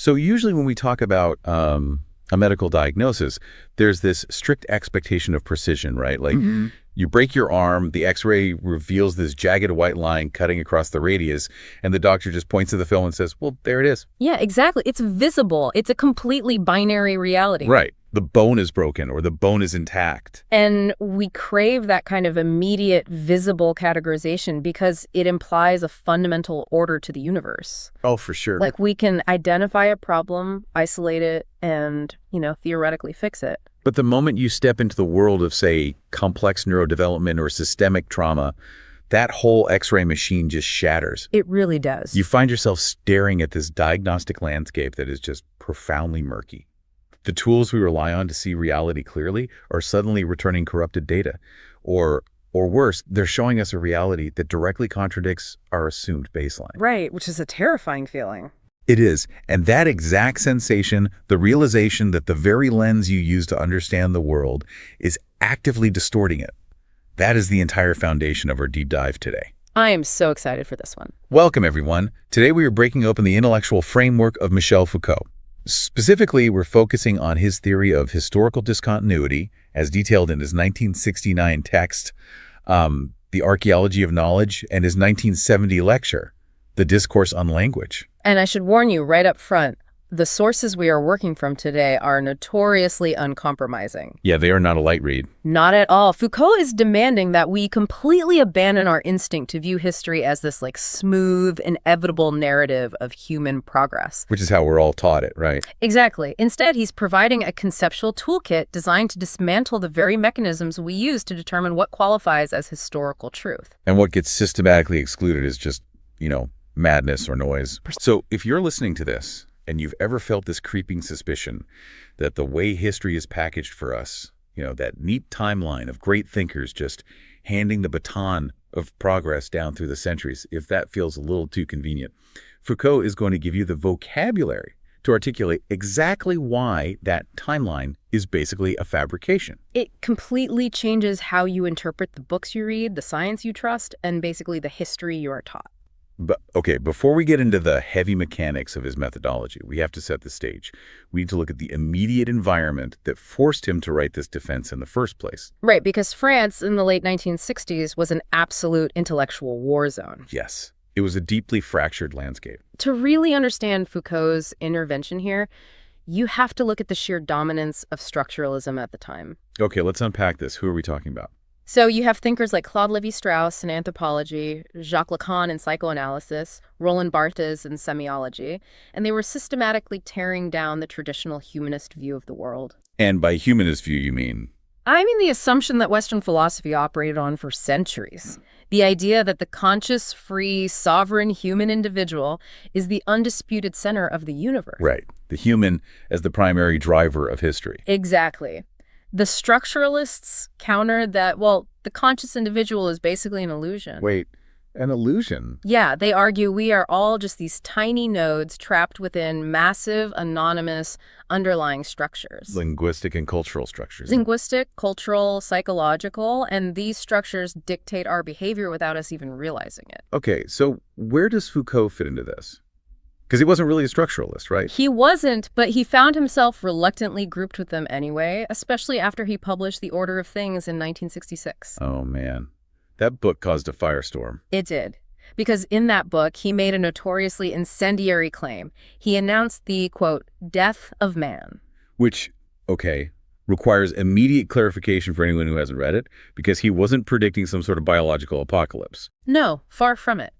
So usually when we talk about a medical diagnosis, there's this strict expectation of precision, right? Like you break your arm, the X-ray reveals this jagged white line cutting across the radius, and the doctor just points to the film and says, well, there it is. Yeah, exactly. It's visible. It's a completely binary reality. Right. The bone is broken or the bone is intact. And we crave that kind of immediate, visible categorization because it implies a fundamental order to the universe. Oh, for sure. Like we can identify a problem, isolate it, and, theoretically fix it. But the moment you step into the world of, say, complex neurodevelopment or systemic trauma, that whole X-ray machine just shatters. It really does. You find yourself staring at this diagnostic landscape that is just profoundly murky. The tools we rely on to see reality clearly are suddenly returning corrupted data. Or worse, they're showing us a reality that directly contradicts our assumed baseline. Right, which is a terrifying feeling. It is. And that exact sensation, the realization that the very lens you use to understand the world is actively distorting it. That is the entire foundation of our deep dive today. I am so excited for this one. Welcome, everyone. Today we are breaking open the intellectual framework of Michel Foucault. Specifically, we're focusing on his theory of historical discontinuity, as detailed in his 1969 text, The Archaeology of Knowledge, and his 1970 lecture, The Discourse on Language. And I should warn you right up front, the sources we are working from today are notoriously uncompromising. Yeah, they are not a light read. Not at all. Foucault is demanding that we completely abandon our instinct to view history as this smooth, inevitable narrative of human progress. Which is how we're all taught it, right? Exactly. Instead, he's providing a conceptual toolkit designed to dismantle the very mechanisms we use to determine what qualifies as historical truth. And what gets systematically excluded is just, madness or noise. So if you're listening to this, and you've ever felt this creeping suspicion that the way history is packaged for us, that neat timeline of great thinkers just handing the baton of progress down through the centuries, if that feels a little too convenient, Foucault is going to give you the vocabulary to articulate exactly why that timeline is basically a fabrication. It completely changes how you interpret the books you read, the science you trust, and basically the history you are taught. But okay, before we get into the heavy mechanics of his methodology, we have to set the stage. We need to look at the immediate environment that forced him to write this defense in the first place. Right, because France in the late 1960s was an absolute intellectual war zone. Yes, it was a deeply fractured landscape. To really understand Foucault's intervention here, you have to look at the sheer dominance of structuralism at the time. Okay, let's unpack this. Who are we talking about? So you have thinkers like Claude Lévi-Strauss in anthropology, Jacques Lacan in psychoanalysis, Roland Barthes in semiology, and they were systematically tearing down the traditional humanist view of the world. And by humanist view, you mean? I mean the assumption that Western philosophy operated on for centuries. The idea that the conscious, free, sovereign human individual is the undisputed center of the universe. Right. The human as the primary driver of history. Exactly. The structuralists counter that, the conscious individual is basically an illusion. Wait, an illusion? Yeah, they argue we are all just these tiny nodes trapped within massive, anonymous, underlying structures. Linguistic and cultural structures. Linguistic, cultural, psychological, and these structures dictate our behavior without us even realizing it. Okay, so where does Foucault fit into this? Because he wasn't really a structuralist, right? He wasn't, but he found himself reluctantly grouped with them anyway, especially after he published The Order of Things in 1966. Oh, man. That book caused a firestorm. It did. Because in that book, he made a notoriously incendiary claim. He announced the, quote, death of man. Which, requires immediate clarification for anyone who hasn't read it, because he wasn't predicting some sort of biological apocalypse. No, far from it.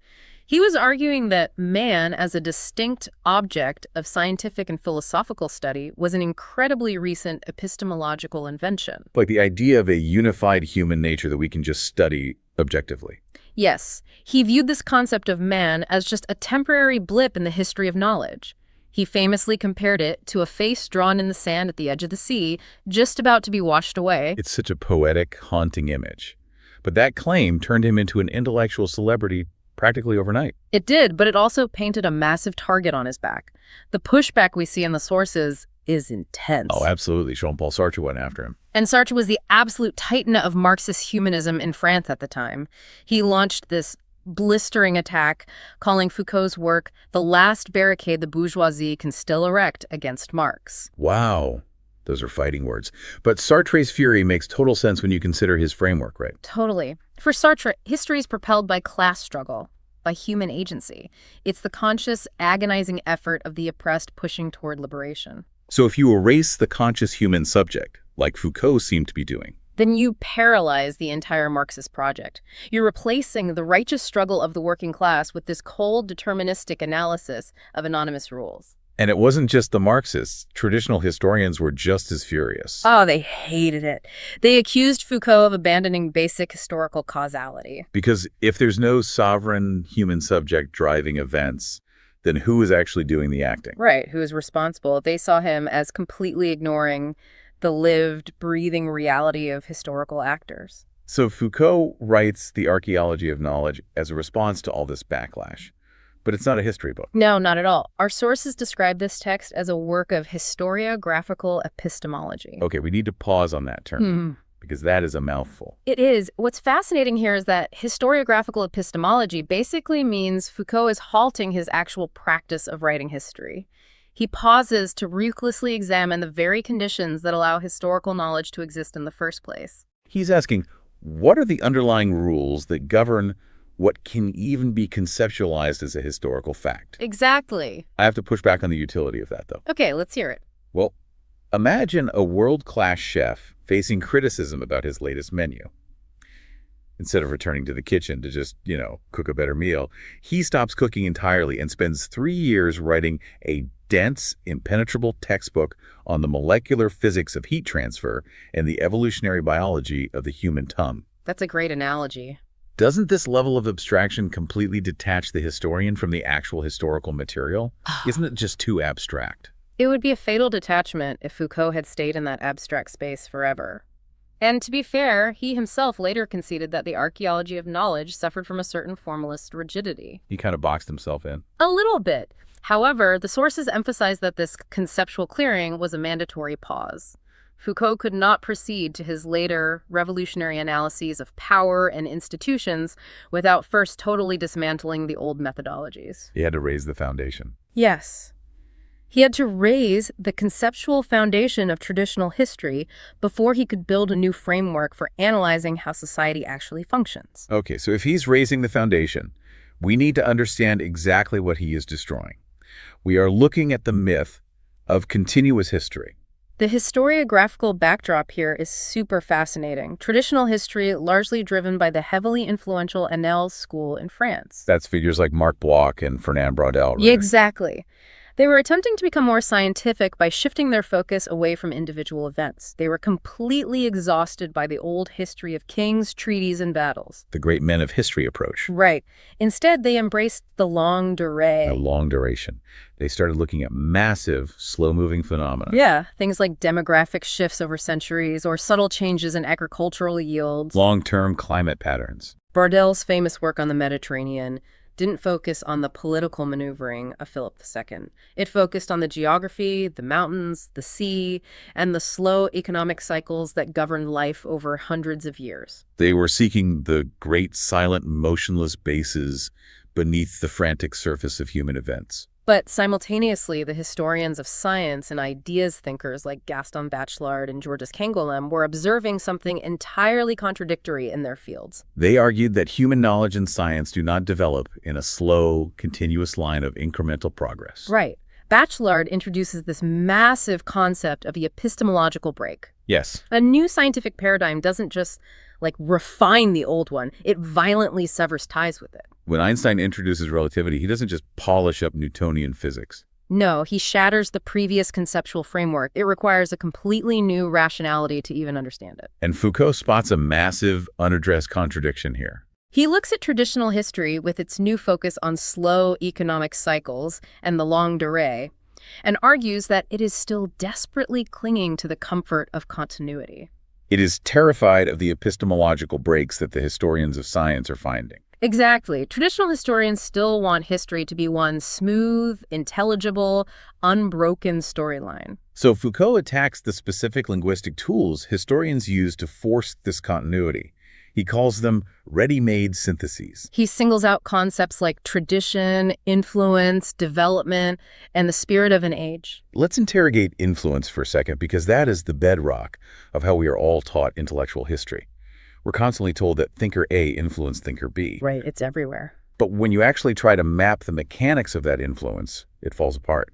He was arguing that man, as a distinct object of scientific and philosophical study, was an incredibly recent epistemological invention. Like the idea of a unified human nature that we can just study objectively. Yes, he viewed this concept of man as just a temporary blip in the history of knowledge. He famously compared it to a face drawn in the sand at the edge of the sea, just about to be washed away. It's such a poetic, haunting image. But that claim turned him into an intellectual celebrity practically overnight. It did, but it also painted a massive target on his back. The pushback we see in the sources is intense. Oh, absolutely. Jean-Paul Sartre went after him. And Sartre was the absolute titan of Marxist humanism in France at the time. He launched this blistering attack, calling Foucault's work the last barricade the bourgeoisie can still erect against Marx. Wow. Those are fighting words. But Sartre's fury makes total sense when you consider his framework, right? Totally. For Sartre, history is propelled by class struggle, by human agency. It's the conscious, agonizing effort of the oppressed pushing toward liberation. So if you erase the conscious human subject, like Foucault seemed to be doing, then you paralyze the entire Marxist project. You're replacing the righteous struggle of the working class with this cold, deterministic analysis of anonymous rules. and it wasn't just the Marxists. Traditional historians were just as furious. Oh, they hated it. They accused Foucault of abandoning basic historical causality. Because if there's no sovereign human subject driving events, then who is actually doing the acting? Right, who is responsible? They saw him as completely ignoring the lived, breathing reality of historical actors. So Foucault writes The Archaeology of Knowledge as a response to all this backlash. But it's not a history book. No, not at all. Our sources describe this text as a work of historiographical epistemology. Okay, we need to pause on that term, because that is a mouthful. It is. What's fascinating here is that historiographical epistemology basically means Foucault is halting his actual practice of writing history. He pauses to ruthlessly examine the very conditions that allow historical knowledge to exist in the first place. He's asking, what are the underlying rules that govern what can even be conceptualized as a historical fact? Exactly. I have to push back on the utility of that, though. Okay, let's hear it. Well, imagine a world-class chef facing criticism about his latest menu. Instead of returning to the kitchen to just, cook a better meal, he stops cooking entirely and spends 3 years writing a dense, impenetrable textbook on the molecular physics of heat transfer and the evolutionary biology of the human tongue. That's a great analogy. Doesn't this level of abstraction completely detach the historian from the actual historical material? Isn't it just too abstract? It would be a fatal detachment if Foucault had stayed in that abstract space forever. And to be fair, he himself later conceded that the archaeology of knowledge suffered from a certain formalist rigidity. He kind of boxed himself in. A little bit. However, the sources emphasize that this conceptual clearing was a mandatory pause. Foucault could not proceed to his later revolutionary analyses of power and institutions without first totally dismantling the old methodologies. He had to raise the foundation. Yes. He had to raise the conceptual foundation of traditional history before he could build a new framework for analyzing how society actually functions. Okay, so if he's raising the foundation, we need to understand exactly what he is destroying. We are looking at the myth of continuous history. The historiographical backdrop here is super fascinating. Traditional history largely driven by the heavily influential Annales school in France. That's figures like Marc Bloch and Fernand Braudel, right? Yeah, exactly. They were attempting to become more scientific by shifting their focus away from individual events. They were completely exhausted by the old history of kings, treaties, and battles. The great men of history approach. Right. Instead, they embraced the longue durée. A long duration. They started looking at massive, slow-moving phenomena. Yeah, things like demographic shifts over centuries or subtle changes in agricultural yields. Long-term climate patterns. Braudel's famous work on the Mediterranean didn't focus on the political maneuvering of Philip II. It focused on the geography, the mountains, the sea, and the slow economic cycles that governed life over hundreds of years. They were seeking the great, silent, motionless bases beneath the frantic surface of human events. But simultaneously, the historians of science and ideas thinkers like Gaston Bachelard and Georges Canguilhem were observing something entirely contradictory in their fields. They argued that human knowledge and science do not develop in a slow, continuous line of incremental progress. Right. Bachelard introduces this massive concept of the epistemological break. Yes. A new scientific paradigm doesn't just, refine the old one. It violently severs ties with it. When Einstein introduces relativity, he doesn't just polish up Newtonian physics. No, he shatters the previous conceptual framework. It requires a completely new rationality to even understand it. And Foucault spots a massive, unaddressed contradiction here. He looks at traditional history with its new focus on slow economic cycles and the longue durée, and argues that it is still desperately clinging to the comfort of continuity. It is terrified of the epistemological breaks that the historians of science are finding. Exactly. Traditional historians still want history to be one smooth, intelligible, unbroken storyline. So Foucault attacks the specific linguistic tools historians use to force this continuity. He calls them ready-made syntheses. He singles out concepts like tradition, influence, development, and the spirit of an age. Let's interrogate influence for a second, because that is the bedrock of how we are all taught intellectual history. We're constantly told that thinker A influenced thinker B. Right, it's everywhere. But when you actually try to map the mechanics of that influence, it falls apart.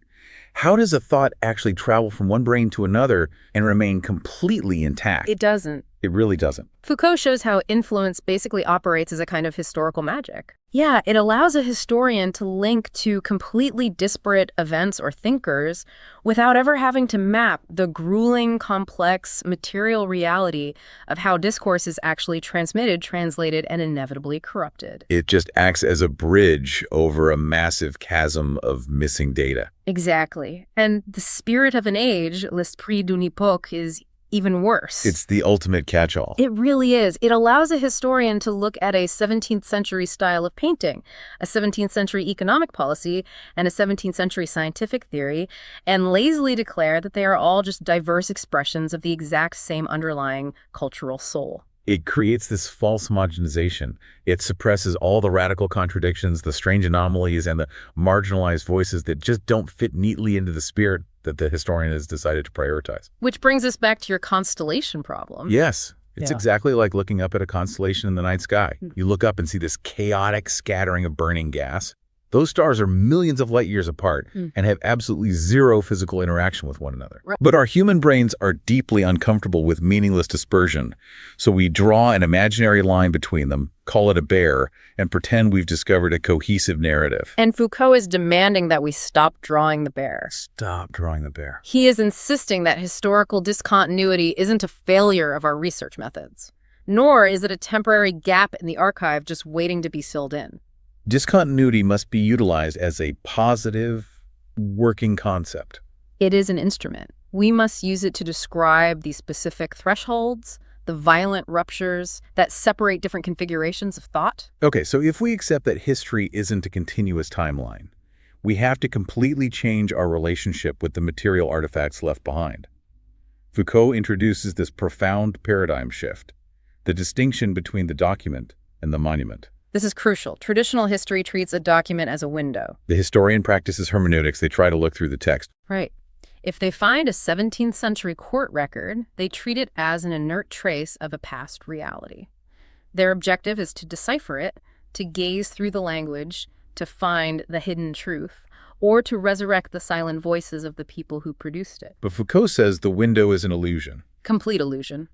How does a thought actually travel from one brain to another and remain completely intact? It doesn't. It really doesn't. Foucault shows how influence basically operates as a kind of historical magic. Yeah, it allows a historian to link to completely disparate events or thinkers without ever having to map the grueling, complex, material reality of how discourse is actually transmitted, translated, and inevitably corrupted. It just acts as a bridge over a massive chasm of missing data. Exactly. And the spirit of an age, l'esprit d'une époque, is even worse. It's the ultimate catch-all. It really is. It allows a historian to look at a 17th century style of painting, a 17th century economic policy, and a 17th century scientific theory, and lazily declare that they are all just diverse expressions of the exact same underlying cultural soul. It creates this false homogenization. It suppresses all the radical contradictions, the strange anomalies, and the marginalized voices that just don't fit neatly into the spirit that the historian has decided to prioritize. Which brings us back to your constellation problem. Yes. It's exactly like looking up at a constellation in the night sky. You look up and see this chaotic scattering of burning gas. Those stars are millions of light years apart and have absolutely zero physical interaction with one another. Right. But our human brains are deeply uncomfortable with meaningless dispersion. So we draw an imaginary line between them, call it a bear, and pretend we've discovered a cohesive narrative. And Foucault is demanding that we stop drawing the bear. Stop drawing the bear. He is insisting that historical discontinuity isn't a failure of our research methods, nor is it a temporary gap in the archive just waiting to be filled in. Discontinuity must be utilized as a positive, working concept. It is an instrument. We must use it to describe the specific thresholds, the violent ruptures that separate different configurations of thought. Okay, so if we accept that history isn't a continuous timeline, we have to completely change our relationship with the material artifacts left behind. Foucault introduces this profound paradigm shift, the distinction between the document and the monument. This is crucial. Traditional history treats a document as a window. The historian practices hermeneutics. They try to look through the text. Right. If they find a 17th century court record, they treat it as an inert trace of a past reality. Their objective is to decipher it, to gaze through the language, to find the hidden truth, or to resurrect the silent voices of the people who produced it. But Foucault says the window is an illusion. Complete illusion.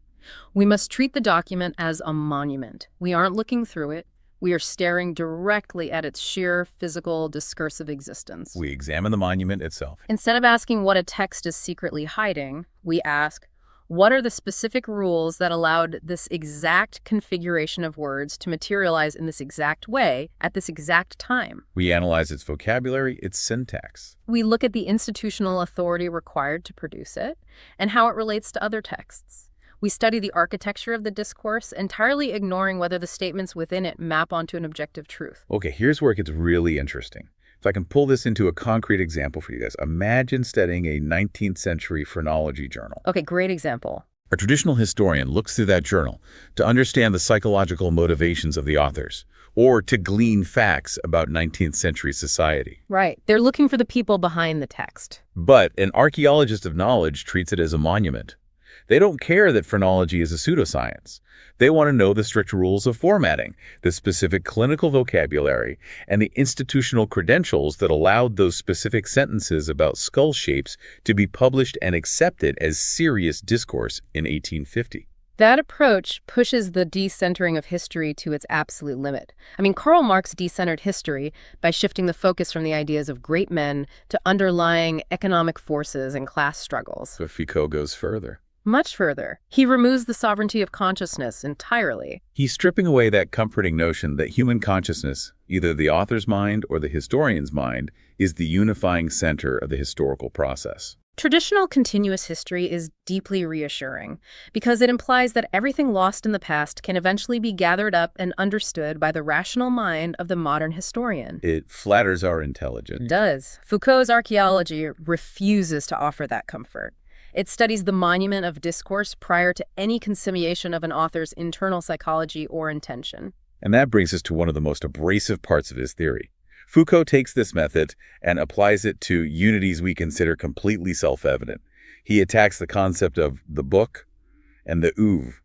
We must treat the document as a monument. We aren't looking through it. We are staring directly at its sheer physical, discursive existence. We examine the monument itself. Instead of asking what a text is secretly hiding, we ask, what are the specific rules that allowed this exact configuration of words to materialize in this exact way at this exact time? We analyze its vocabulary, its syntax. We look at the institutional authority required to produce it and how it relates to other texts. We study the architecture of the discourse, entirely ignoring whether the statements within it map onto an objective truth. Okay, here's where it gets really interesting. If I can pull this into a concrete example for you guys, imagine studying a 19th century phrenology journal. Okay, great example. A traditional historian looks through that journal to understand the psychological motivations of the authors, or to glean facts about 19th century society. Right. They're looking for the people behind the text. But an archaeologist of knowledge treats it as a monument. They don't care that phrenology is a pseudoscience. They want to know the strict rules of formatting, the specific clinical vocabulary, and the institutional credentials that allowed those specific sentences about skull shapes to be published and accepted as serious discourse in 1850. That approach pushes the decentering of history to its absolute limit. I mean, Karl Marx decentered history by shifting the focus from the ideas of great men to underlying economic forces and class struggles. But Foucault goes further. Much further. He removes the sovereignty of consciousness entirely. He's stripping away that comforting notion that human consciousness, either the author's mind or the historian's mind, is the unifying center of the historical process. Traditional continuous history is deeply reassuring because it implies that everything lost in the past can eventually be gathered up and understood by the rational mind of the modern historian. It flatters our intelligence. It does. Foucault's archaeology refuses to offer that comfort. It studies the monument of discourse prior to any consummation of an author's internal psychology or intention. And that brings us to one of the most abrasive parts of his theory. Foucault takes this method and applies it to unities we consider completely self-evident. He attacks the concept of the book and the oeuvre,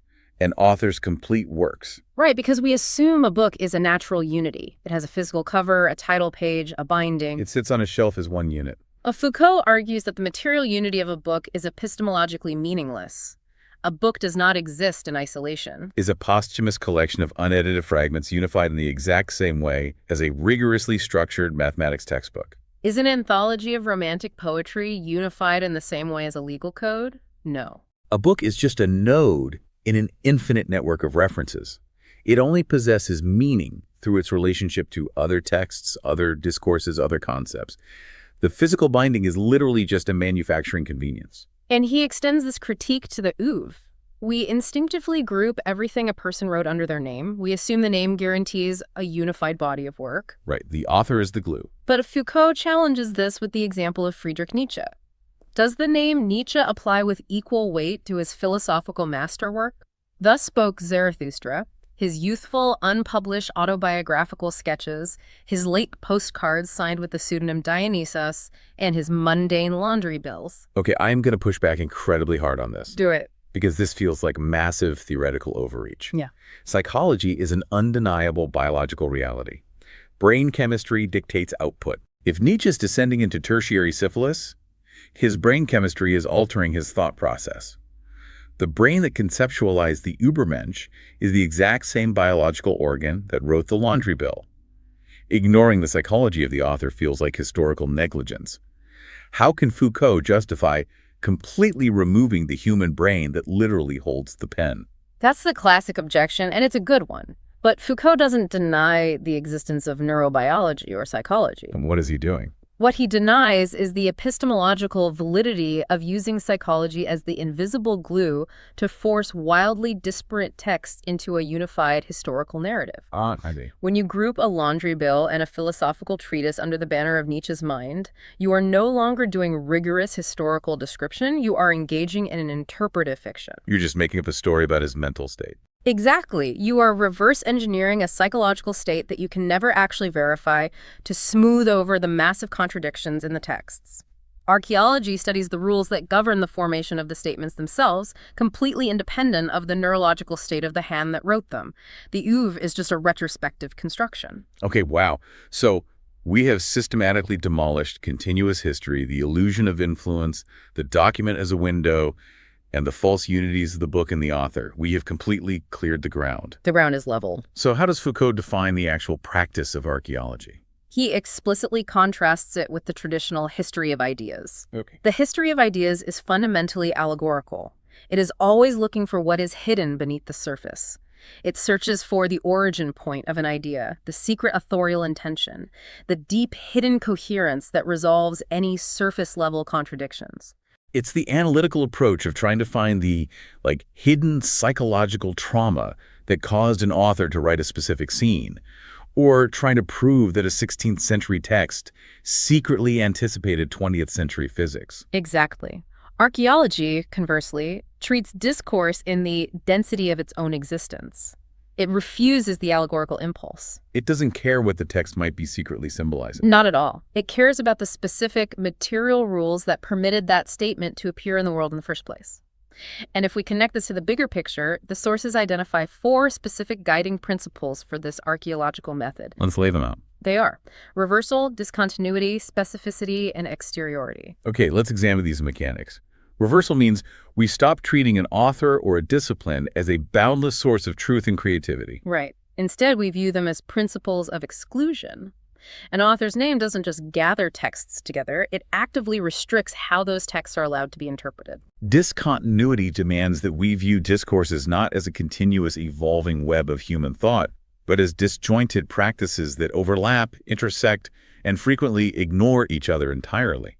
an author's complete works. Right, because we assume a book is a natural unity. It has a physical cover, a title page, a binding. It sits on a shelf as one unit. Foucault argues that the material unity of a book is epistemologically meaningless. A book does not exist in isolation. Is a posthumous collection of unedited fragments unified in the exact same way as a rigorously structured mathematics textbook. Is an anthology of romantic poetry unified in the same way as a legal code? No. A book is just a node in an infinite network of references. It only possesses meaning through its relationship to other texts, other discourses, other concepts. The physical binding is literally just a manufacturing convenience. And he extends this critique to the oeuvre. We instinctively group everything a person wrote under their name. We assume the name guarantees a unified body of work. Right, the author is the glue. But Foucault challenges this with the example of Friedrich Nietzsche. Does the name Nietzsche apply with equal weight to his philosophical masterwork? Thus spoke Zarathustra, his youthful, unpublished autobiographical sketches, his late postcards signed with the pseudonym Dionysus, and his mundane laundry bills. Okay, I am going to push back incredibly hard on this. Do it. Because this feels like massive theoretical overreach. Yeah. Psychology is an undeniable biological reality. Brain chemistry dictates output. If Nietzsche's descending into tertiary syphilis, his brain chemistry is altering his thought process. The brain that conceptualized the Übermensch is the exact same biological organ that wrote the laundry bill. Ignoring the psychology of the author feels like historical negligence. How can Foucault justify completely removing the human brain that literally holds the pen? That's the classic objection, and it's a good one. But Foucault doesn't deny the existence of neurobiology or psychology. And what is he doing? What he denies is the epistemological validity of using psychology as the invisible glue to force wildly disparate texts into a unified historical narrative. I see. When you group a laundry bill and a philosophical treatise under the banner of Nietzsche's mind, you are no longer doing rigorous historical description, you are engaging in an interpretive fiction. You're just making up a story about his mental state. Exactly. You are reverse engineering a psychological state that you can never actually verify to smooth over the massive contradictions in the texts. Archaeology studies the rules that govern the formation of the statements themselves, completely independent of the neurological state of the hand that wrote them. The oeuvre is just a retrospective construction. Okay, wow. So we have systematically demolished continuous history, the illusion of influence, the document as a window, and the false unities of the book and the author. We have completely cleared the ground. The ground is level. So how does Foucault define the actual practice of archaeology? He explicitly contrasts it with the traditional history of ideas. Okay. The history of ideas is fundamentally allegorical. It is always looking for what is hidden beneath the surface. It searches for the origin point of an idea, the secret authorial intention, the deep hidden coherence that resolves any surface-level contradictions. It's the analytical approach of trying to find the, hidden psychological trauma that caused an author to write a specific scene, or trying to prove that a 16th century text secretly anticipated 20th century physics. Exactly. Archaeology, conversely, treats discourse in the density of its own existence. It refuses the allegorical impulse. It doesn't care what the text might be secretly symbolizing. Not at all. It cares about the specific material rules that permitted that statement to appear in the world in the first place. And if we connect this to the bigger picture, the sources identify 4 specific guiding principles for this archaeological method. Let's lay them out. They are reversal, discontinuity, specificity, and exteriority. Okay, let's examine these mechanics. Reversal means we stop treating an author or a discipline as a boundless source of truth and creativity. Right. Instead, we view them as principles of exclusion. An author's name doesn't just gather texts together, it actively restricts how those texts are allowed to be interpreted. Discontinuity demands that we view discourses not as a continuous evolving web of human thought, but as disjointed practices that overlap, intersect, and frequently ignore each other entirely.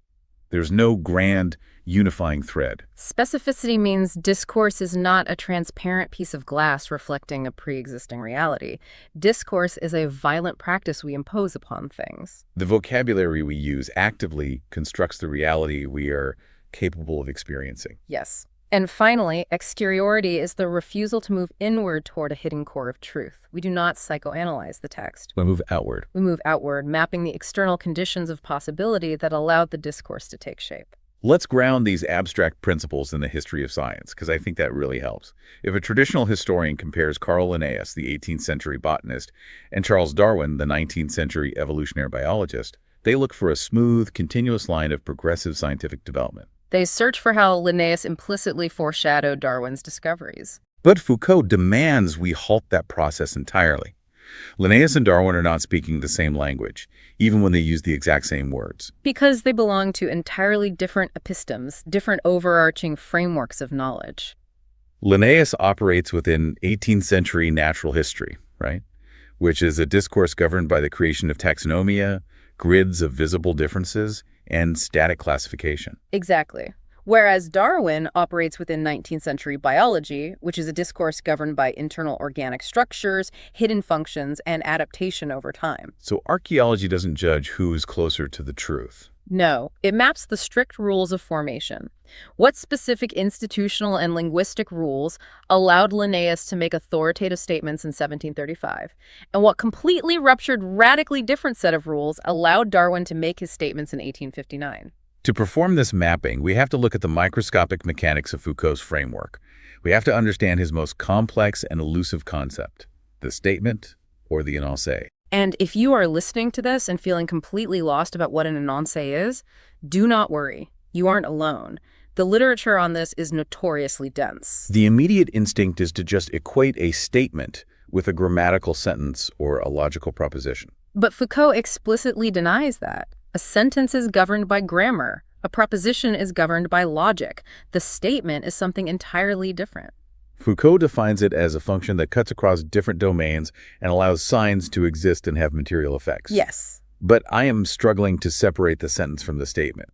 There's no grand, unifying thread. Specificity means discourse is not a transparent piece of glass reflecting a pre-existing reality. Discourse is a violent practice we impose upon things. The vocabulary we use actively constructs the reality we are capable of experiencing. Yes. And finally, exteriority is the refusal to move inward toward a hidden core of truth. We do not psychoanalyze the text. We move outward. We move outward, mapping the external conditions of possibility that allowed the discourse to take shape. Let's ground these abstract principles in the history of science, because I think that really helps. If a traditional historian compares Carl Linnaeus, the 18th century botanist, and Charles Darwin, the 19th century evolutionary biologist, they look for a smooth, continuous line of progressive scientific development. They search for how Linnaeus implicitly foreshadowed Darwin's discoveries. But Foucault demands we halt that process entirely. Linnaeus and Darwin are not speaking the same language, even when they use the exact same words. Because they belong to entirely different epistemes, different overarching frameworks of knowledge. Linnaeus operates within 18th century natural history, right? Which is a discourse governed by the creation of taxonomia, grids of visible differences, and static classification. Exactly. Whereas Darwin operates within 19th century biology, which is a discourse governed by internal organic structures, hidden functions, and adaptation over time. So archaeology doesn't judge who's closer to the truth. No, it maps the strict rules of formation. What specific institutional and linguistic rules allowed Linnaeus to make authoritative statements in 1735, and what completely ruptured radically different set of rules allowed Darwin to make his statements in 1859. To perform this mapping, we have to look at the microscopic mechanics of Foucault's framework. We have to understand his most complex and elusive concept, the statement or the énoncé. And if you are listening to this and feeling completely lost about what an énoncé is, do not worry. You aren't alone. The literature on this is notoriously dense. The immediate instinct is to just equate a statement with a grammatical sentence or a logical proposition. But Foucault explicitly denies that. A sentence is governed by grammar. A proposition is governed by logic. The statement is something entirely different. Foucault defines it as a function that cuts across different domains and allows signs to exist and have material effects. Yes. But I am struggling to separate the sentence from the statement.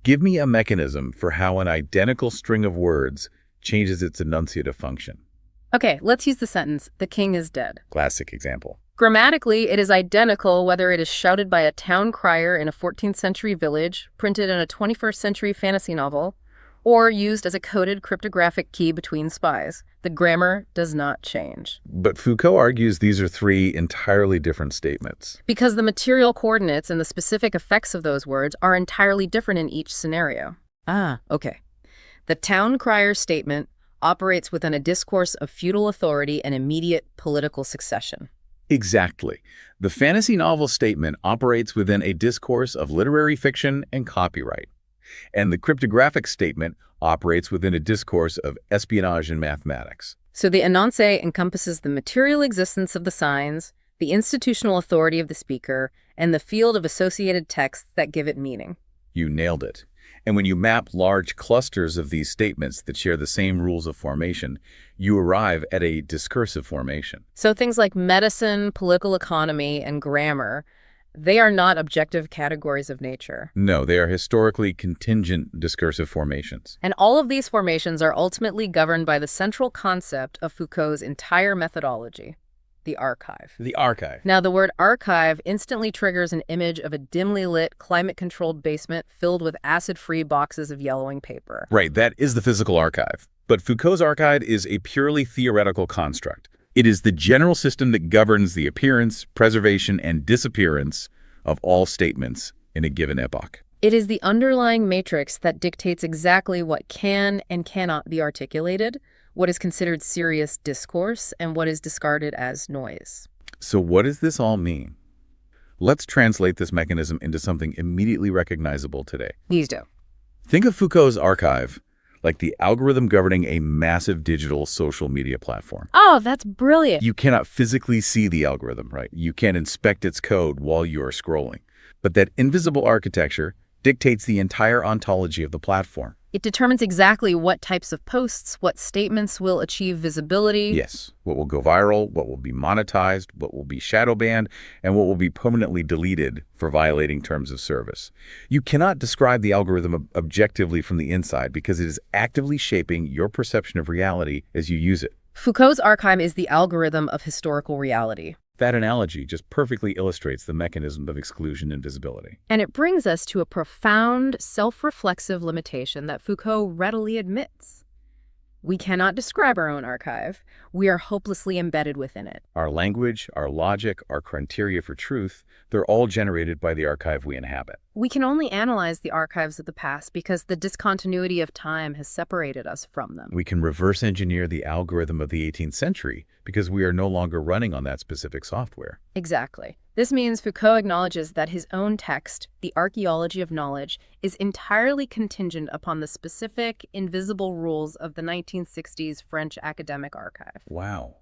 Give me a mechanism for how an identical string of words changes its enunciative function. Okay, let's use the sentence, "The king is dead." Classic example. Grammatically, it is identical whether it is shouted by a town crier in a 14th century village, printed in a 21st century fantasy novel, or used as a coded cryptographic key between spies. The grammar does not change. But Foucault argues these are three entirely different statements. Because the material coordinates and the specific effects of those words are entirely different in each scenario. Okay. The town crier statement operates within a discourse of feudal authority and immediate political succession. Exactly. The fantasy novel statement operates within a discourse of literary fiction and copyright. And the cryptographic statement operates within a discourse of espionage and mathematics. So the énoncé encompasses the material existence of the signs, the institutional authority of the speaker, and the field of associated texts that give it meaning. You nailed it. And when you map large clusters of these statements that share the same rules of formation, you arrive at a discursive formation. So things like medicine, political economy, and grammar, they are not objective categories of nature. No, they are historically contingent discursive formations. And all of these formations are ultimately governed by the central concept of Foucault's entire methodology, the archive. The archive. Now, the word archive instantly triggers an image of a dimly lit, climate-controlled basement filled with acid-free boxes of yellowing paper. Right, that is the physical archive. But Foucault's archive is a purely theoretical construct. It is the general system that governs the appearance, preservation, and disappearance of all statements in a given epoch. It is the underlying matrix that dictates exactly what can and cannot be articulated, what is considered serious discourse, and what is discarded as noise. So what does this all mean? Let's translate this mechanism into something immediately recognizable today. Please do. Think of Foucault's archive like the algorithm governing a massive digital social media platform. Oh, that's brilliant. You cannot physically see the algorithm, right? You can't inspect its code while you are scrolling. But that invisible architecture dictates the entire ontology of the platform. It determines exactly what types of posts, what statements will achieve visibility. Yes, what will go viral, what will be monetized, what will be shadow banned, and what will be permanently deleted for violating terms of service. You cannot describe the algorithm objectively from the inside because it is actively shaping your perception of reality as you use it. Foucault's archive is the algorithm of historical reality. That analogy just perfectly illustrates the mechanism of exclusion and visibility. And it brings us to a profound, self-reflexive limitation that Foucault readily admits. We cannot describe our own archive. We are hopelessly embedded within it. Our language, our logic, our criteria for truth, they're all generated by the archive we inhabit. We can only analyze the archives of the past because the discontinuity of time has separated us from them. We can reverse engineer the algorithm of the 18th century because we are no longer running on that specific software. Exactly. This means Foucault acknowledges that his own text, The Archaeology of Knowledge, is entirely contingent upon the specific, invisible rules of the 1960s French academic archive. Wow.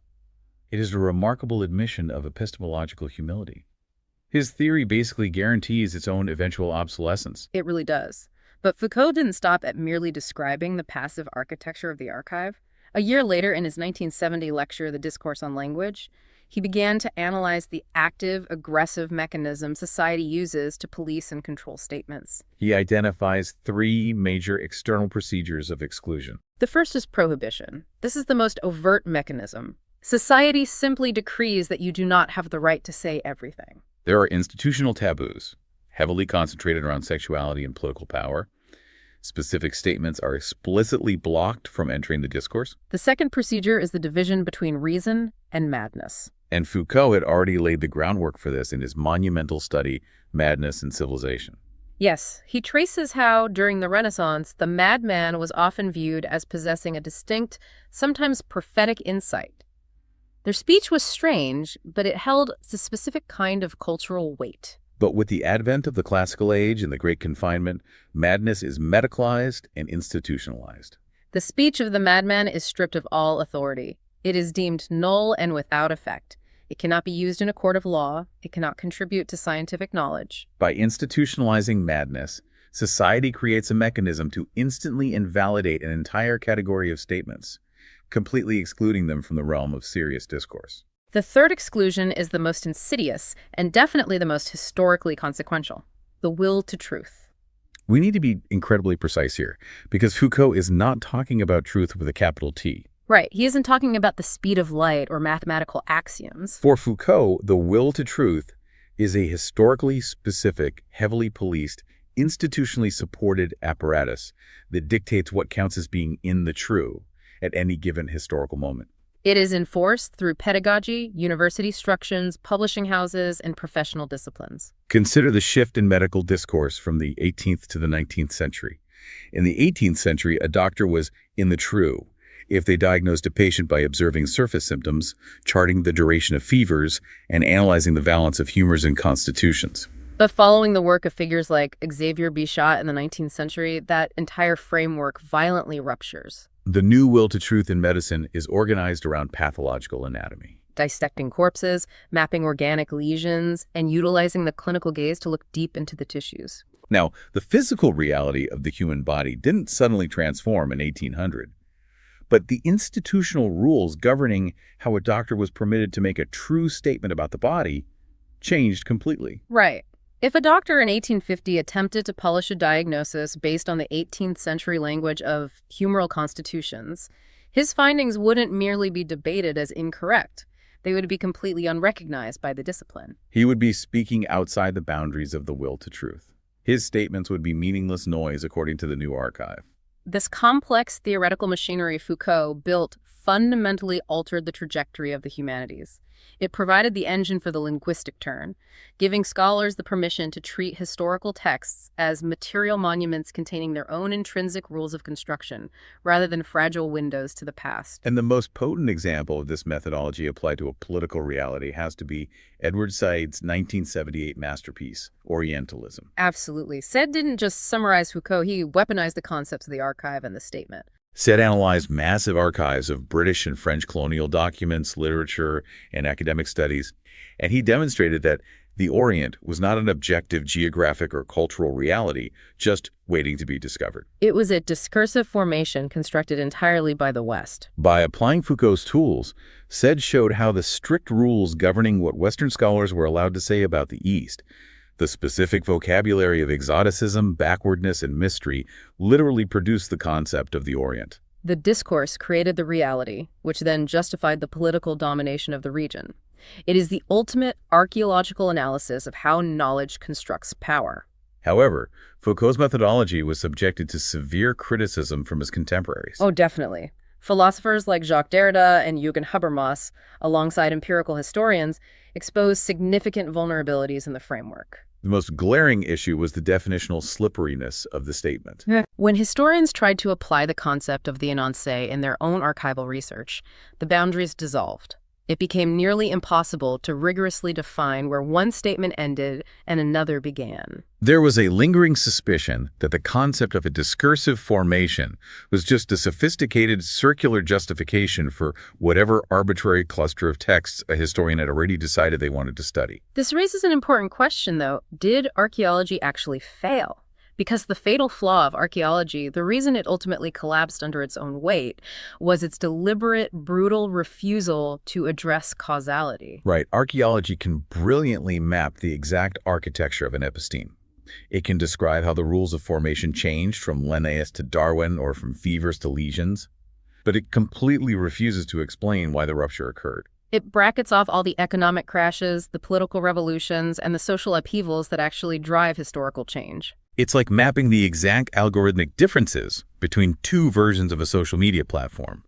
It is a remarkable admission of epistemological humility. His theory basically guarantees its own eventual obsolescence. It really does. But Foucault didn't stop at merely describing the passive architecture of the archive. A year later, in his 1970 lecture, The Discourse on Language, he began to analyze the active, aggressive mechanism society uses to police and control statements. He identifies three major external procedures of exclusion. The first is prohibition. This is the most overt mechanism. Society simply decrees that you do not have the right to say everything. There are institutional taboos, heavily concentrated around sexuality and political power. Specific statements are explicitly blocked from entering the discourse. The second procedure is the division between reason and madness. And Foucault had already laid the groundwork for this in his monumental study, Madness and Civilization. Yes, he traces how, during the Renaissance, the madman was often viewed as possessing a distinct, sometimes prophetic insight. Their speech was strange, but it held a specific kind of cultural weight. But with the advent of the classical age and the Great Confinement, madness is medicalized and institutionalized. The speech of the madman is stripped of all authority. It is deemed null and without effect. It cannot be used in a court of law. It cannot contribute to scientific knowledge. By institutionalizing madness, society creates a mechanism to instantly invalidate an entire category of statements, completely excluding them from the realm of serious discourse. The third exclusion is the most insidious and definitely the most historically consequential: the will to truth. We need to be incredibly precise here, because Foucault is not talking about truth with a capital T. Right. He isn't talking about the speed of light or mathematical axioms. For Foucault, the will to truth is a historically specific, heavily policed, institutionally supported apparatus that dictates what counts as being in the true at any given historical moment. It is enforced through pedagogy, university instructions, publishing houses, and professional disciplines. Consider the shift in medical discourse from the 18th to the 19th century. In the 18th century, a doctor was in the true if they diagnosed a patient by observing surface symptoms, charting the duration of fevers, and analyzing the valence of humors and constitutions. But following the work of figures like Xavier Bichat in the 19th century, that entire framework violently ruptures. The new will to truth in medicine is organized around pathological anatomy. Dissecting corpses, mapping organic lesions, and utilizing the clinical gaze to look deep into the tissues. Now, the physical reality of the human body didn't suddenly transform in 1800. But the institutional rules governing how a doctor was permitted to make a true statement about the body changed completely. Right. If a doctor in 1850 attempted to publish a diagnosis based on the 18th century language of humoral constitutions, his findings wouldn't merely be debated as incorrect. They would be completely unrecognized by the discipline. He would be speaking outside the boundaries of the will to truth. His statements would be meaningless noise according to the new archive. This complex theoretical machinery Foucault built fundamentally altered the trajectory of the humanities. It provided the engine for the linguistic turn, giving scholars the permission to treat historical texts as material monuments containing their own intrinsic rules of construction, rather than fragile windows to the past. And the most potent example of this methodology applied to a political reality has to be Edward Said's 1978 masterpiece, Orientalism. Absolutely. Said didn't just summarize Foucault, he weaponized the concepts of the archive and the statement. Said analyzed massive archives of British and French colonial documents, literature, and academic studies, and he demonstrated that the Orient was not an objective geographic or cultural reality, just waiting to be discovered. It was a discursive formation constructed entirely by the West. By applying Foucault's tools, Said showed how the strict rules governing what Western scholars were allowed to say about the East, the specific vocabulary of exoticism, backwardness, and mystery, literally produced the concept of the Orient. The discourse created the reality, which then justified the political domination of the region. It is the ultimate archaeological analysis of how knowledge constructs power. However, Foucault's methodology was subjected to severe criticism from his contemporaries. Oh, definitely. Philosophers like Jacques Derrida and Jürgen Habermas, alongside empirical historians, exposed significant vulnerabilities in the framework. The most glaring issue was the definitional slipperiness of the statement. When historians tried to apply the concept of the énoncé in their own archival research, the boundaries dissolved. It became nearly impossible to rigorously define where one statement ended and another began. There was a lingering suspicion that the concept of a discursive formation was just a sophisticated circular justification for whatever arbitrary cluster of texts a historian had already decided they wanted to study. This raises an important question, though. Did archaeology actually fail? Because the fatal flaw of archaeology, the reason it ultimately collapsed under its own weight, was its deliberate, brutal refusal to address causality. Right. Archaeology can brilliantly map the exact architecture of an episteme. It can describe how the rules of formation changed from Linnaeus to Darwin or from fevers to lesions, but it completely refuses to explain why the rupture occurred. It brackets off all the economic crashes, the political revolutions, and the social upheavals that actually drive historical change. It's like mapping the exact algorithmic differences between two versions of a social media platform,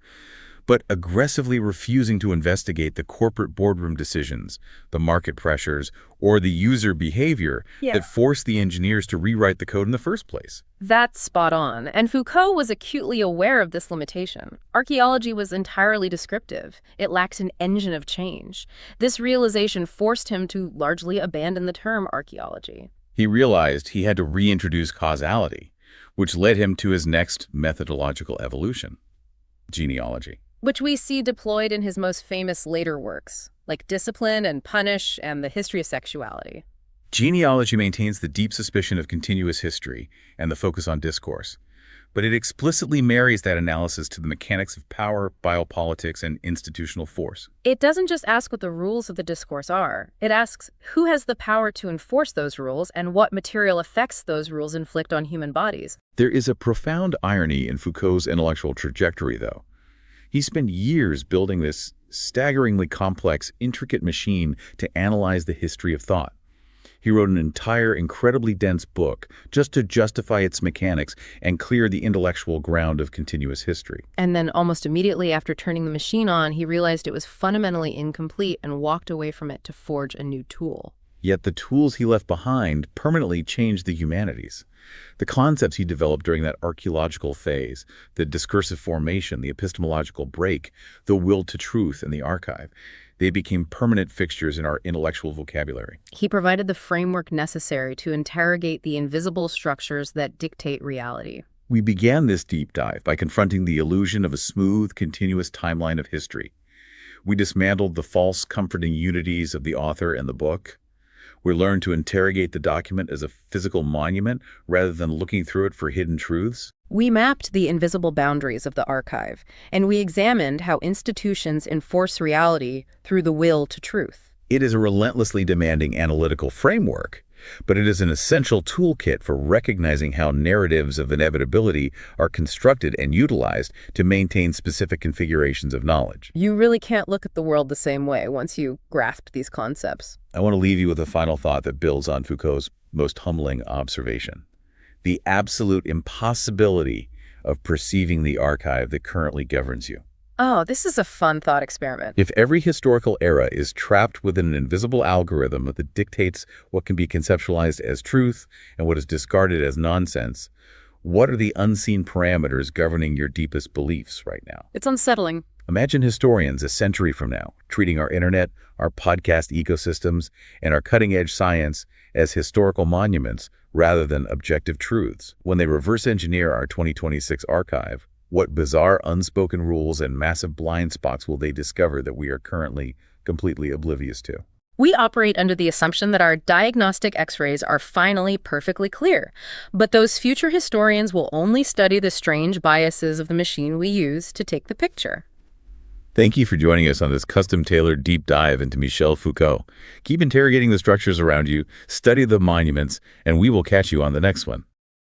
but aggressively refusing to investigate the corporate boardroom decisions, the market pressures, or the user behavior that forced the engineers to rewrite the code in the first place. That's spot on, and Foucault was acutely aware of this limitation. Archaeology was entirely descriptive. It lacked an engine of change. This realization forced him to largely abandon the term archaeology. He realized he had to reintroduce causality, which led him to his next methodological evolution, genealogy. Which we see deployed in his most famous later works, like Discipline and Punish and The History of Sexuality. Genealogy maintains the deep suspicion of continuous history and the focus on discourse, but it explicitly marries that analysis to the mechanics of power, biopolitics, and institutional force. It doesn't just ask what the rules of the discourse are. It asks who has the power to enforce those rules and what material effects those rules inflict on human bodies. There is a profound irony in Foucault's intellectual trajectory, though. He spent years building this staggeringly complex, intricate machine to analyze the history of thought. He wrote an entire, incredibly dense book just to justify its mechanics and clear the intellectual ground of continuous history. And then almost immediately after turning the machine on, he realized it was fundamentally incomplete and walked away from it to forge a new tool. Yet the tools he left behind permanently changed the humanities. The concepts he developed during that archaeological phase, the discursive formation, the epistemological break, the will to truth, and the archive, they became permanent fixtures in our intellectual vocabulary. He provided the framework necessary to interrogate the invisible structures that dictate reality. We began this deep dive by confronting the illusion of a smooth, continuous timeline of history. We dismantled the false, comforting unities of the author and the book. We learned to interrogate the document as a physical monument rather than looking through it for hidden truths. We mapped the invisible boundaries of the archive, and we examined how institutions enforce reality through the will to truth. It is a relentlessly demanding analytical framework, but it is an essential toolkit for recognizing how narratives of inevitability are constructed and utilized to maintain specific configurations of knowledge. You really can't look at the world the same way once you grasp these concepts. I want to leave you with a final thought that builds on Foucault's most humbling observation: the absolute impossibility of perceiving the archive that currently governs you. Oh, this is a fun thought experiment. If every historical era is trapped within an invisible algorithm that dictates what can be conceptualized as truth and what is discarded as nonsense, what are the unseen parameters governing your deepest beliefs right now? It's unsettling. Imagine historians a century from now treating our internet, our podcast ecosystems, and our cutting-edge science as historical monuments rather than objective truths. When they reverse engineer our 2026 archive, what bizarre unspoken rules and massive blind spots will they discover that we are currently completely oblivious to? We operate under the assumption that our diagnostic X-rays are finally perfectly clear, but those future historians will only study the strange biases of the machine we use to take the picture. Thank you for joining us on this custom-tailored deep dive into Michel Foucault. Keep interrogating the structures around you, study the monuments, and we will catch you on the next one.